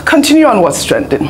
continue on what's trending.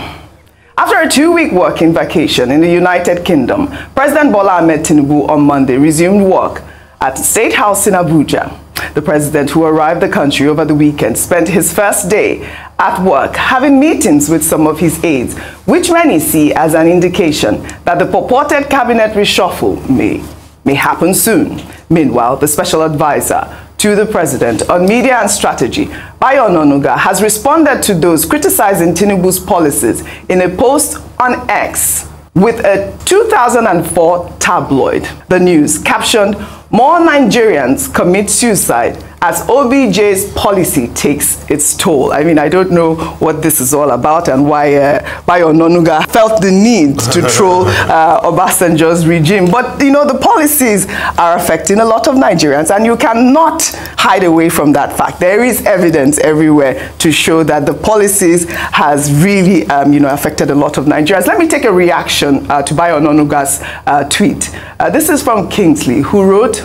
After a 2-week working vacation in the United Kingdom, President Bola Ahmed Tinubu on Monday resumed work at the State House in Abuja. The president, who arrived the country over the weekend, spent his first day at work having meetings with some of his aides, which many see as an indication that the purported cabinet reshuffle may happen soon. Meanwhile, the special advisor to the president on media and strategy, Bayo Onanuga, has responded to those criticizing Tinubu's policies in a post on X with a 2004 tabloid. The news captioned, "More Nigerians commit suicide as OBJ's policy takes its toll." I mean, I don't know what this is all about and why Bayo Onanuga felt the need to troll Obasanjo's regime. But, you know, the policies are affecting a lot of Nigerians, and you cannot hide away from that fact. There is evidence everywhere to show that the policies has really, affected a lot of Nigerians. Let me take a reaction to Bayo Onanuga's tweet. This is from Kingsley, who wrote,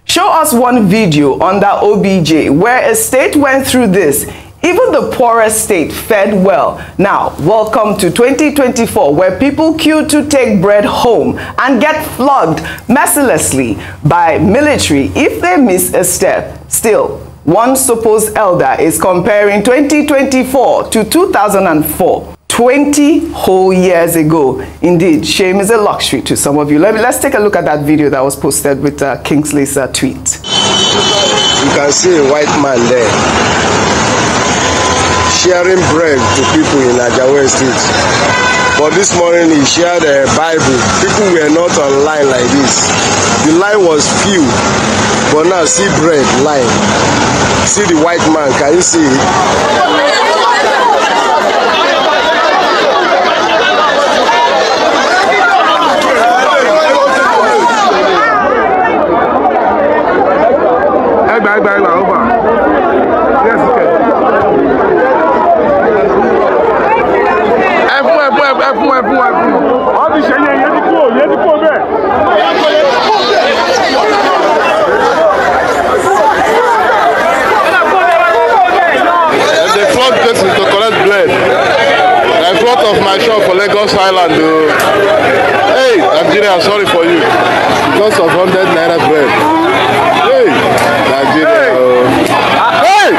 "Show us one video under OBJ where a state went through this. Even the poorest state fared well. Now, welcome to 2024, where people queue to take bread home and get flogged mercilessly by military if they miss a step. Still, one supposed elder is comparing 2024 to 2004. 20 whole years ago. Indeed, shame is a luxury to some of you." Let's take a look at that video that was posted with Kingsley's tweet. You can see a white man there sharing bread to people in Ajawe Street. But this morning he shared a Bible. People were not online like this. The line was few. But now see bread line. See the white man. Can you see it? Of my shop for Lagos Island. Hey, Nigeria, I'm sorry for you. Because of 100 naira bread. Hey, Nigeria. Hey!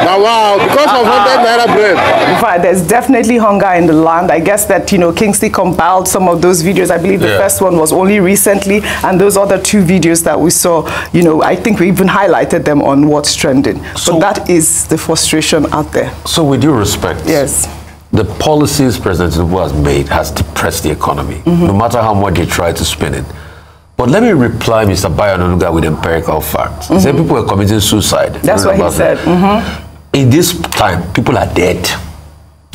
Now, wow, because of 100 naira bread. In fact, there's definitely hunger in the land. I guess that, Kingsley compiled some of those videos. I believe the first one was only recently, and those other 2 videos that we saw, I think we even highlighted them on What's Trending. So that is the frustration out there. So with due respect. Yes. The policies President Tinubu has made has depressed the economy, no matter how much they try to spin it. But let me reply Mr. Bayo Onanuga with empirical facts. He said people were committing suicide. That's what he said. In this time, people are dead.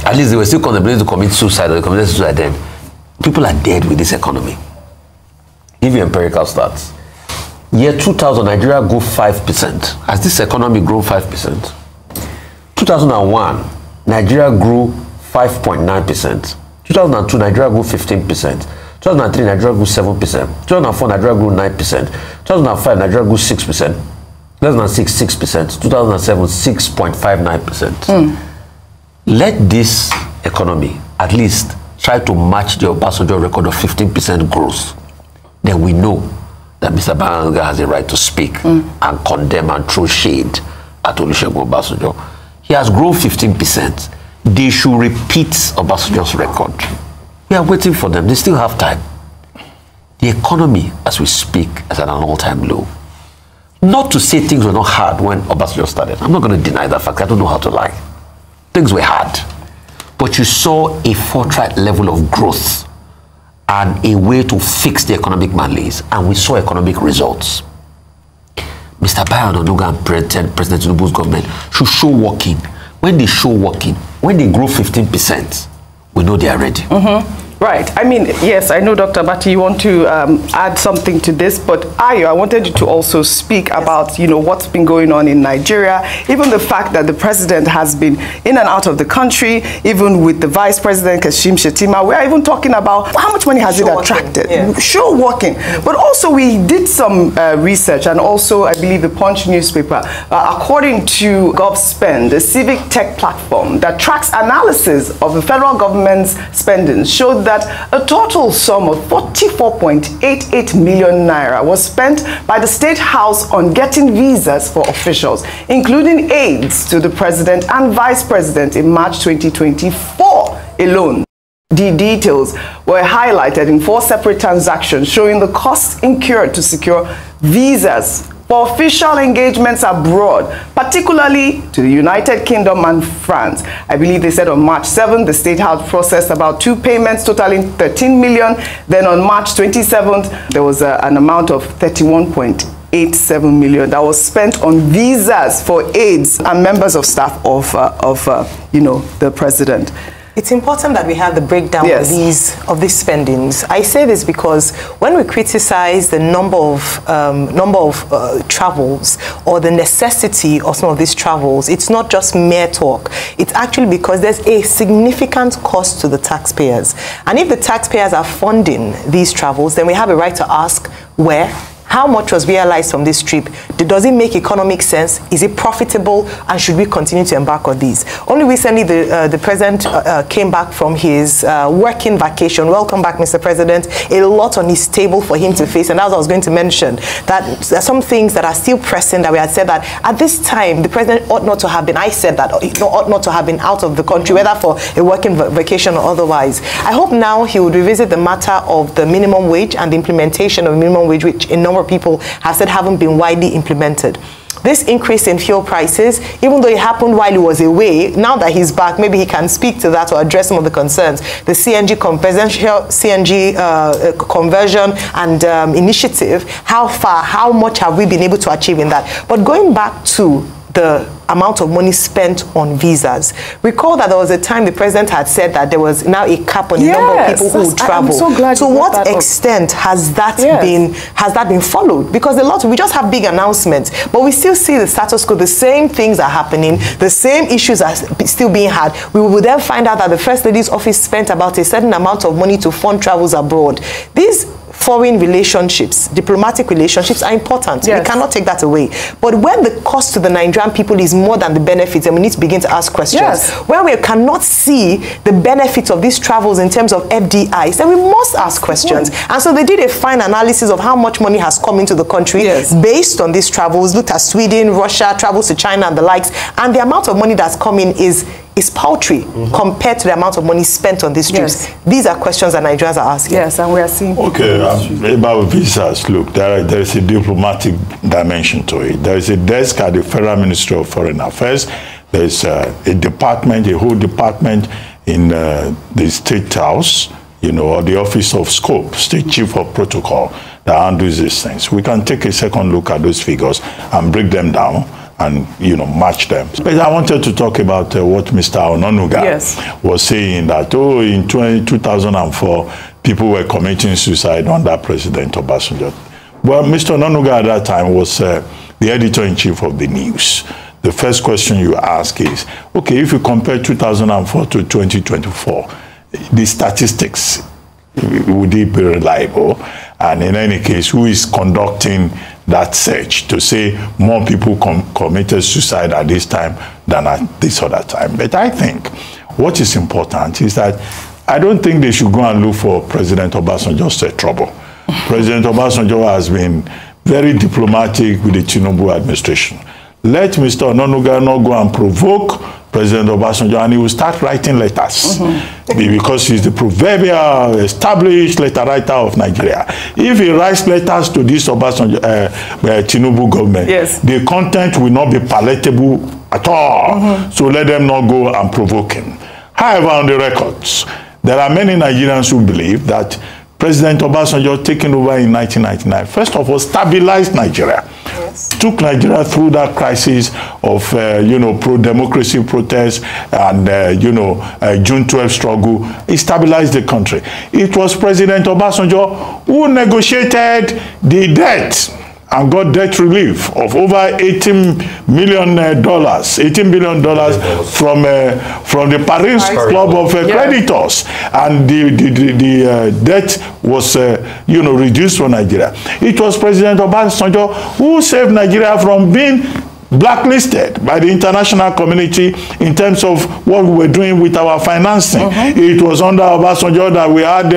At least they were still contemplating to commit suicide, or they committed suicide then. People are dead with this economy. Give you empirical stats. Year 2000, Nigeria grew 5%. Has this economy grown 5%? 2001, Nigeria grew 5.9%. 2002, Nigeria grew 15%. 2003, Nigeria grew 7%. 2004, Nigeria grew 9%. 2005, Nigeria grew 6%. 2006, 6%. 2007, 6.59%. Let this economy at least try to match the Obasanjo record of 15% growth. Then we know that Mr. Bayo Onanuga has a right to speak and condemn and throw shade at Olusegun Obasanjo. He has grown 15%. They should repeat Obasanjo's record. We are waiting for them. They still have time. The economy, as we speak, is at an all-time low. Not to say things were not hard when Obasanjo started. I'm not going to deny that fact. I don't know how to lie. Things were hard. But you saw a forthright level of growth and a way to fix the economic malaise. And we saw economic results. Mr. Bayo Onanuga and President Tinubu's government should show working. When they show working, when they grow 15%, we know they are ready. Right. I mean, yes, I know, Dr. Abati, you want to add something to this, but Ayo, I wanted you to also speak about, you know, what's been going on in Nigeria, even the fact that the president has been in and out of the country, even with the vice president, Kashim Shettima. We're even talking about how much money has it attracted. Sure working. But also we did some research, and also I believe the Punch newspaper, according to GovSpend, the civic tech platform that tracks analysis of the federal government's spending, showed that a total sum of 44.88 million naira was spent by the State House on getting visas for officials, including aides to the president and vice president in March 2024 alone. The details were highlighted in 4 separate transactions showing the costs incurred to secure visas for official engagements abroad, particularly to the United Kingdom and France. I believe they said on March 7th, the State House processed about 2 payments totaling 13 million. Then on March 27th, there was an amount of 31.87 million that was spent on visas for aides and members of staff of you know, the president. It's important that we have the breakdown of these spendings. I say this because when we criticize the number of travels or the necessity of some of these travels, it's not just mere talk. It's actually because there's a significant cost to the taxpayers. And if the taxpayers are funding these travels, then we have a right to ask where, how much was realized from this trip? Does it make economic sense? Is it profitable? And should we continue to embark on these? Only recently, the president came back from his working vacation. Welcome back, Mr. President. A lot on his table for him to face. And as I was going to mention, that there are some things that are still pressing that we had said that at this time, the president ought not to have been, I said that, ought not to have been out of the country, whether for a working vacation or otherwise. I hope now he would revisit the matter of the minimum wage and the implementation of minimum wage, which a number of people have said haven't been widely implemented. This increase in fuel prices, even though it happened while he was away, now that he's back, maybe he can speak to that or address some of the concerns. The CNG conversion and initiative, how far, how much have we been able to achieve in that? But going back to the amount of money spent on visas. Recall that there was a time the president had said that there was now a cap on the number of people who would travel. I'm so glad to what extent has that been followed? Because we just have big announcements, but we still see the status quo. The same things are happening. The same issues are still being had. We will then find out that the First Lady's office spent about a certain amount of money to fund travels abroad. These foreign relationships, diplomatic relationships are important. We cannot take that away. But when the cost to the Nigerian people is more than the benefits, then we need to begin to ask questions. When we cannot see the benefits of these travels in terms of FDIs, then we must ask questions. And so they did a fine analysis of how much money has come into the country based on these travels, looked at Sweden, Russia, travels to China and the likes, and the amount of money that's coming is paltry compared to the amount of money spent on these trips. These are questions that Nigerians are asking. And we are seeing. About visas, look, there is a diplomatic dimension to it. There is a desk at the Federal Ministry of Foreign Affairs. There is a department, a whole department in the State House, you know, or the Office of Scope, State Chief of Protocol, that handles these things. We can take a second look at those figures and break them down and, you know, match them. But I wanted to talk about what Mr. Onanuga was saying, that, in 2004, people were committing suicide under President Obasanjo. Well, Mr. Onanuga at that time was the editor-in-chief of the news. The first question you ask is, okay, if you compare 2004 to 2024, the statistics, would it be reliable? And in any case, who is conducting that search to say more people committed suicide at this time than at this other time? But I think what is important is that I don't think they should go and look for President Obasanjo's trouble. President Obasanjo has been very diplomatic with the Tinubu administration. Let Mr. Onanuga not go and provoke President Obasanjo, and he will start writing letters because he's the proverbial established letter writer of Nigeria. If he writes letters to this Obasanjo, Tinubu government, the content will not be palatable at all. So let them not go and provoke him. However, on the records, there are many Nigerians who believe that President Obasanjo taking over in 1999, first of all, stabilized Nigeria. Yes. Took Nigeria through that crisis of, pro-democracy protests and, June 12 struggle. He stabilized the country. It was President Obasanjo who negotiated the debt and got debt relief of over $18 billion from the Paris Club of Creditors, and the debt was reduced for Nigeria. It was President Obasanjo who saved Nigeria from being blacklisted by the international community in terms of what we were doing with our financing. It was under Obasanjo that we had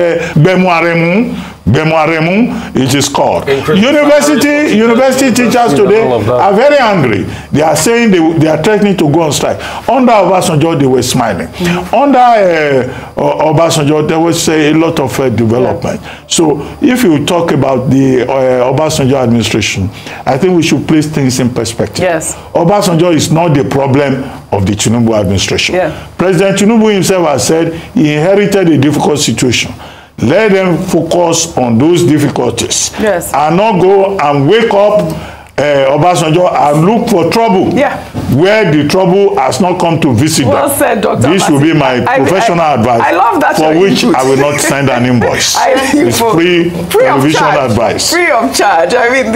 Bemoaremu, it is called. University teachers today are very angry. They are saying they are threatening to go on strike. Under Obasanjo, they were smiling. Under Obasanjo, there was a lot of development. So if you talk about the Obasanjo administration, I think we should place things in perspective. Yes. Obasanjo is not the problem of the Tinubu administration. Yeah. President Tinubu himself has said he inherited a difficult situation. Let them focus on those difficulties. Yes. And not go and wake up Obasanjo and look for trouble. Yeah. Where the trouble has not come to visit well them. Said, Dr. This will be my professional advice. I love that for which I will not send an invoice. It's free television advice. Free of charge. I mean,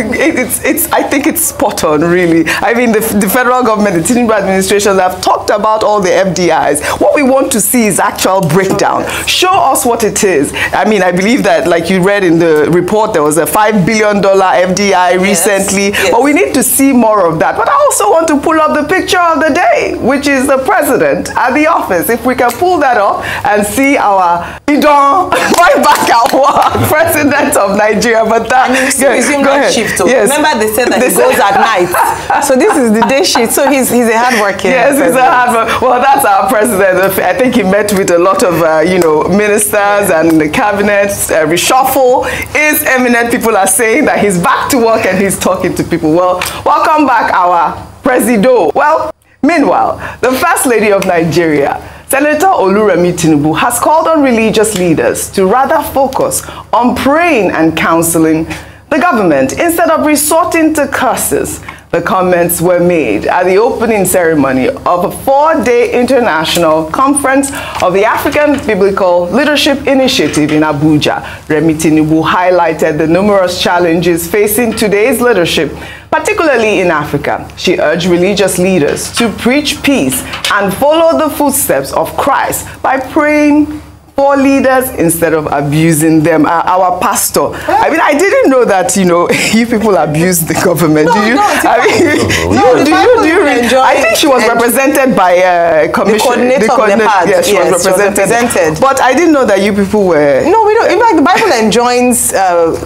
I think it's spot on, really. I mean, the federal government, the Tinubu administration have talked about all the FDIs. What we want to see is actual breakdown. Show us what it is. I mean, I believe that, like you read in the report, there was a $5 billion FDI recently. Yes. But we need to see more of that. But I also want to pull up the picture of the day, which is the president at the office. If we can pull that up and see our right back at work, president of Nigeria. But that resume that shift. Yes. Remember they said that he goes at night. So this is the day shift. So he's a hardworking. Yes, he's a hardworking. Well, that's our president. I think he met with a lot of ministers and the cabinet reshuffle. Is eminent people are saying that he's back to work and he's talking to people. Well, welcome back, our Presido. Well, meanwhile, the First Lady of Nigeria, Senator Oluremi Tinubu, has called on religious leaders to rather focus on praying and counseling the government instead of resorting to curses. The comments were made at the opening ceremony of a 4-day international conference of the African Biblical Leadership Initiative in Abuja. Remi Tinubu highlighted the numerous challenges facing today's leadership, particularly in Africa. She urged religious leaders to preach peace and follow the footsteps of Christ by praying for leaders instead of abusing them. Our pastor, I mean, I didn't know that, you people abuse the government. No, do you? No, I think she was represented by the coordinator of the PAD. Yes, she was represented. But I didn't know that you people were... No, we don't. In fact, the Bible enjoins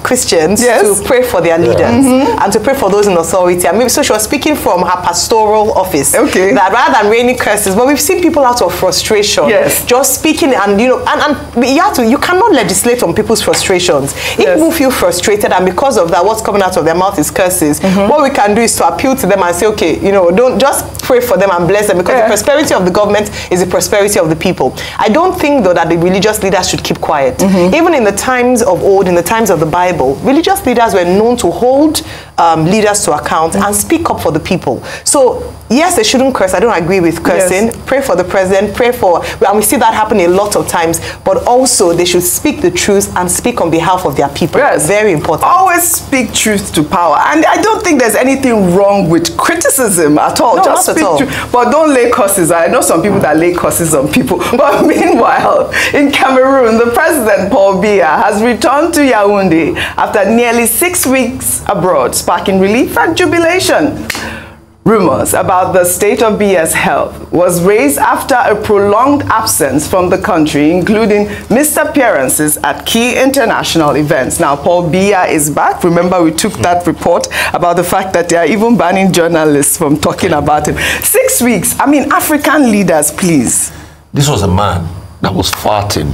Christians to pray for their leaders and to pray for those in authority. And maybe so she was speaking from her pastoral office. Okay. That rather than raining curses, but we've seen people out of frustration. Yes. Just speaking and, you cannot legislate on people's frustrations. If people feel frustrated and because of that, what's coming out of their mouth is curses, what we can do is to appeal to them and say, okay, don't just pray for them and bless them, because the prosperity of the government is the prosperity of the people. I don't think, though, that the religious leaders should keep quiet. Even in the times of old, in the times of the Bible, religious leaders were known to hold leaders to account and speak up for the people. So, yes, they shouldn't curse. I don't agree with cursing. Pray for the president, and we see that happen a lot of times, but also they should speak the truth and speak on behalf of their people. Yes. Very important. Always speak truth to power. And I don't think there's anything wrong with criticism at all. No, just not speak at all. truth. But don't lay curses. I know some people that lay curses on people. But meanwhile, in Cameroon, the president, Paul Biya, has returned to Yaoundé after nearly 6 weeks abroad, sparking relief and jubilation. Rumors about the state of Biya's health was raised after a prolonged absence from the country, including missed appearances at key international events. Now, Paul Biya is back. Remember, we took that report about the fact that they are even banning journalists from talking about him. 6 weeks. I mean, African leaders, please. This was a man that was farting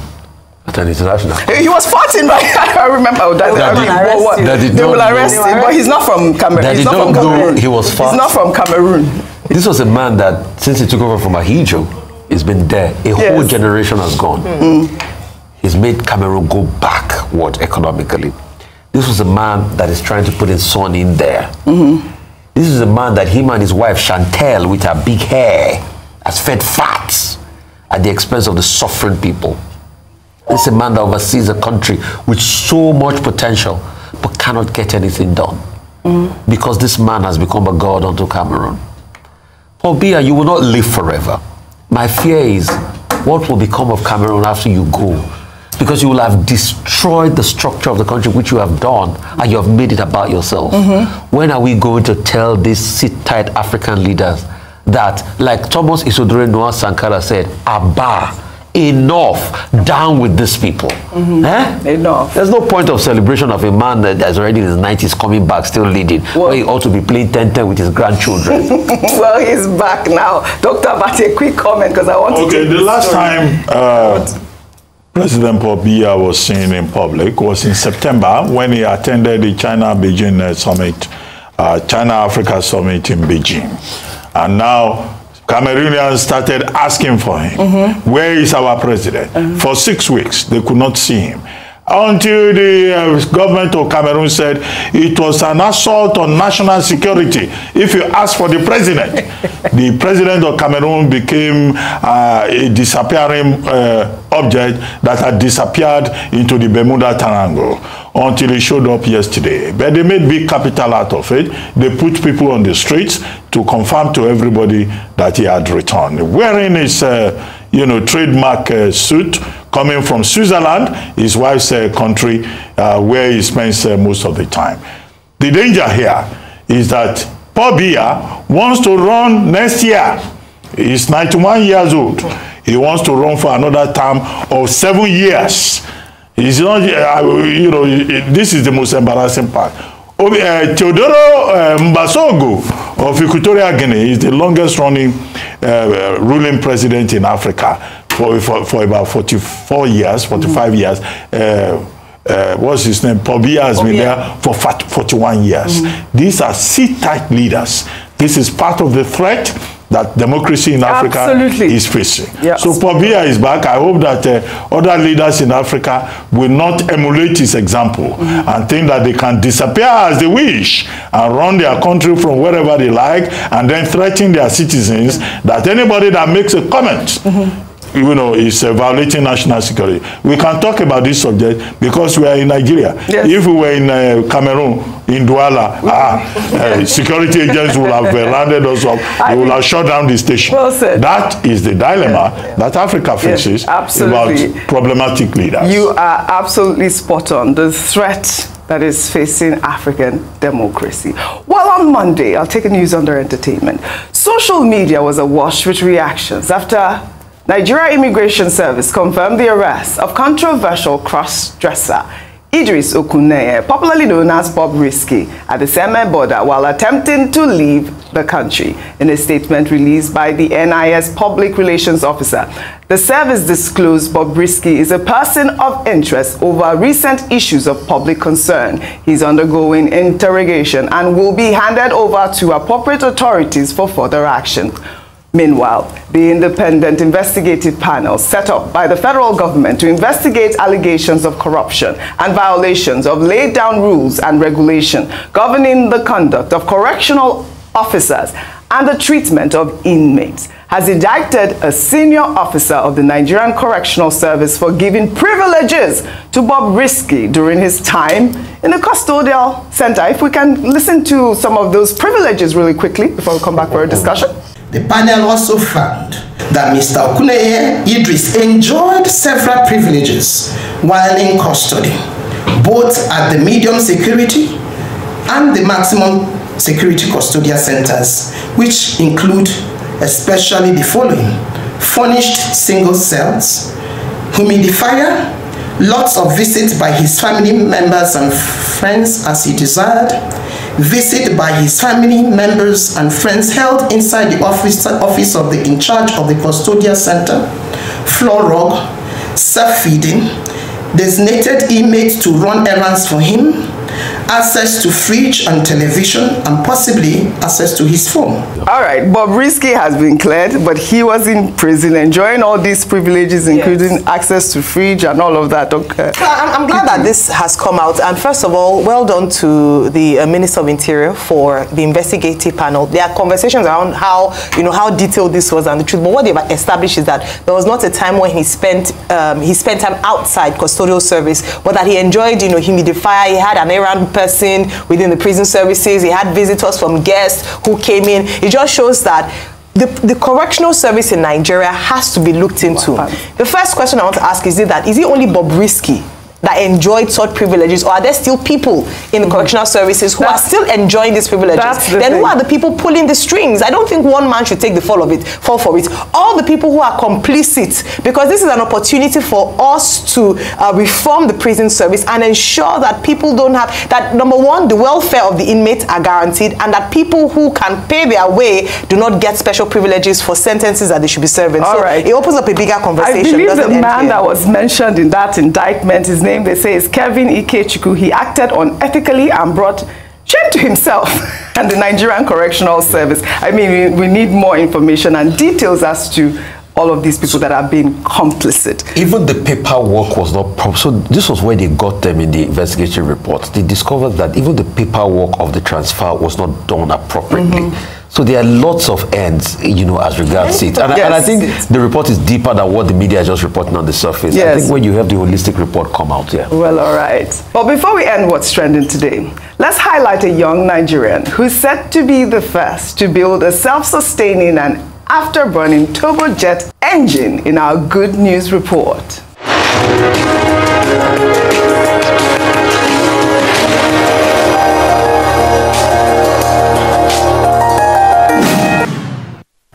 at an international. He was farting, right? I remember that. They will arrest him, but he's not from Cameroon. He's not from Cameroon. He was farting. He's not from Cameroon. This was a man that, since he took over from Ahijo, he's been there. A whole generation has gone. He's made Cameroon go back backward economically. This was a man that is trying to put his son in there. This is a man that him and his wife Chantel, with her big hair, has fed fat at the expense of the suffering people. This is a man that oversees a country with so much potential but cannot get anything done. Because this man has become a god unto Cameroon. Paul Biya, you will not live forever. My fear is, what will become of Cameroon after you go? Because you will have destroyed the structure of the country, which you have done, and you have made it about yourself. When are we going to tell these sit-tight African leaders that, like Thomas Isodore Noah Sankara said, Abba, enough, down with these people? Enough. There's no point of celebration of a man that's already in his 90s coming back, still leading, where he ought to be playing 10-10 with his grandchildren. Well, he's back now. Dr. Abati, a quick comment, because I want to... Okay, the last time President Paul Biya was seen in public was in September when he attended the China-Beijing summit, China-Africa summit in Beijing. And now Cameroonians started asking for him. Where is our president? For 6 weeks, they could not see him. Until the government of Cameroon said it was an assault on national security if you ask for the president. The president of Cameroon became a disappearing object that had disappeared into the Bermuda Triangle until he showed up yesterday. But they made big capital out of it. They put people on the streets to confirm to everybody that he had returned. Wearing his trademark suit, coming from Switzerland, his wife's country, where he spends most of the time. The danger here is that Paul Biya wants to run next year. He's 91 years old. He wants to run for another term of 7 years. He's not, this is the most embarrassing part. Teodoro Mbasogo of Equatorial Guinea is the longest running ruling president in Africa for about 44 years, 45 years. What's his name? Paul Biya has been there for 41 years. These are sit-tight leaders. This is part of the threat that democracy in Africa is facing. Yes. So Paul Biya is back. I hope that other leaders in Africa will not emulate his example and think that they can disappear as they wish and run their country from wherever they like and then threaten their citizens that anybody that makes a comment is violating national security. We can talk about this subject because we are in Nigeria. Yes. If we were in Cameroon, in Douala, security agents would have rounded us up. They would have shut down the station. Well said. That is the dilemma that Africa faces about problematic leaders. You are absolutely spot on. The threat that is facing African democracy. Well, on Monday, I'll take a news under entertainment. Social media was awash with reactions after Nigeria Immigration Service confirmed the arrest of controversial cross-dresser Idris Okuneye, popularly known as Bobrisky, at the Seme border while attempting to leave the country. In a statement released by the NIS Public Relations Officer, the service disclosed Bobrisky is a person of interest over recent issues of public concern. He's undergoing interrogation and will be handed over to appropriate authorities for further action. Meanwhile, the independent investigative panel set up by the federal government to investigate allegations of corruption and violations of laid down rules and regulation governing the conduct of correctional officers and the treatment of inmates has indicted a senior officer of the Nigerian Correctional Service for giving privileges to Bobrisky during his time in the custodial center. If we can listen to some of those privileges really quickly before we come back for a discussion. The panel also found that Mr. Okuneye Idris enjoyed several privileges while in custody, both at the medium security and the maximum security custodial centers, which include especially the following: furnished single cells, humidifier, lots of visits by his family members and friends as he desired, visit by his family members and friends held inside the office of the in charge of the custodial center, floor rug, self-feeding, designated inmates to run errands for him, access to fridge and television, and possibly access to his phone. All right, Bobrisky has been cleared, but he was in prison enjoying all these privileges, including access to fridge and all of that. Okay. Well, I'm glad that this has come out. And first of all, well done to the Minister of Interior for the investigative panel. There are conversations around how, how detailed this was and the truth. But what they've established is that there was not a time when he spent time outside custodial service, but that he enjoyed, humidifier. He had an errand person within the prison services. He had visitors from guests who came in. It just shows that the correctional service in Nigeria has to be looked into. The first question I want to ask is it only Bobrisky that enjoyed such privileges, or are there still people in the correctional services who are still enjoying these privileges? Then who are the people pulling the strings? I don't think one man should take the fall for it. All the people who are complicit, because this is an opportunity for us to reform the prison service and ensure that people don't have, that number one, the welfare of the inmates are guaranteed, and that people who can pay their way do not get special privileges for sentences that they should be serving. So it opens up a bigger conversation. I believe the man that was mentioned in that indictment, his name they say is Kevin Ikechukwu. He acted unethically and brought shame to himself and the Nigerian Correctional Service. I mean, we need more information and details as to all of these people that are being complicit. Even the paperwork was not proper. So this was where they got them in the investigation report. They discovered that even the paperwork of the transfer was not done appropriately. So there are lots of ends, as regards it. And, and I think the report is deeper than what the media is just reporting on the surface. I think when you have the holistic report come out, Well, all right. But before we end what's trending today, let's highlight a young Nigerian who's set to be the first to build a self-sustaining and afterburning turbojet engine in our Good News report.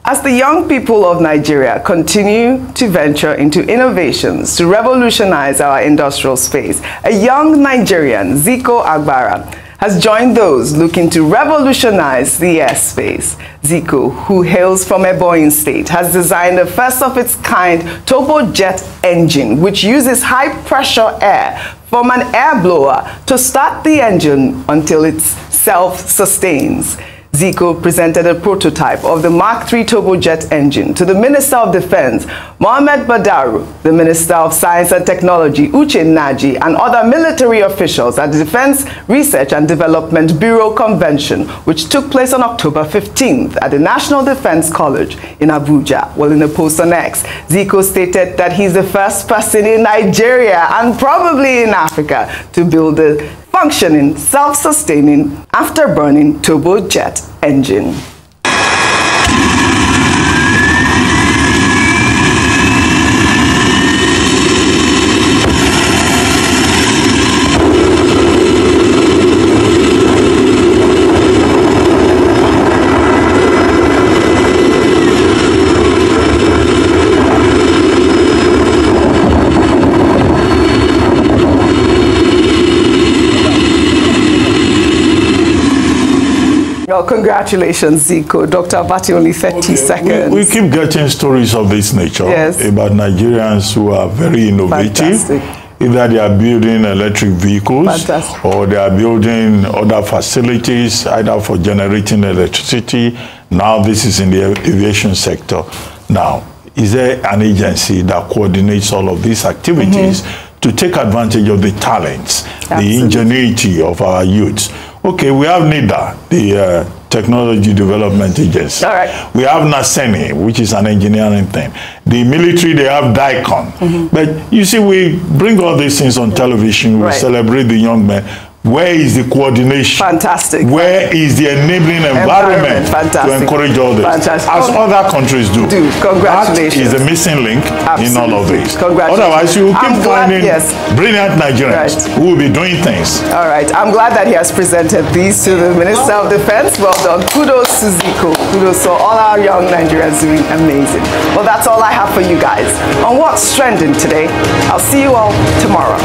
As the young people of Nigeria continue to venture into innovations to revolutionize our industrial space, a young Nigerian, Zico Agbara, has joined those looking to revolutionize the airspace. Zico, who hails from Ebonyi State, has designed a first-of-its-kind turbojet engine which uses high-pressure air from an air blower to start the engine until it self-sustains. Zico presented a prototype of the Mark III turbojet engine to the Minister of Defense, Mohammed Badaru, the Minister of Science and Technology, Uche Naji, and other military officials at the Defense Research and Development Bureau Convention, which took place on October 15th at the National Defense College in Abuja. Well, in a post on X, Zico stated that he's the first person in Nigeria and probably in Africa to build a functioning, self-sustaining, afterburning turbojet engine. Well, congratulations, Zico. Dr. Abati, only 30 seconds. We keep getting stories of this nature about Nigerians who are very innovative. Fantastic. Either they are building electric vehicles or they are building other facilities, either for generating electricity. Now this is in the aviation sector. Now, is there an agency that coordinates all of these activities to take advantage of the talents, the ingenuity of our youths? Okay, we have NIDA, the Technology Development Agency. We have NASENI, which is an engineering thing. The military, they have DICON. But you see, we bring all these things on television, we celebrate the young men. Where is the coordination? Fantastic. Where is the enabling environment to encourage all this? As other countries do. Congratulations. That is the missing link in all of this. Otherwise, you will keep finding brilliant Nigerians who will be doing things. All right. I'm glad that he has presented these to the Minister of Defense. Well done. Kudos to Zico. Kudos to all our young Nigerians doing amazing. Well, that's all I have for you guys on What's Trending today. I'll see you all tomorrow.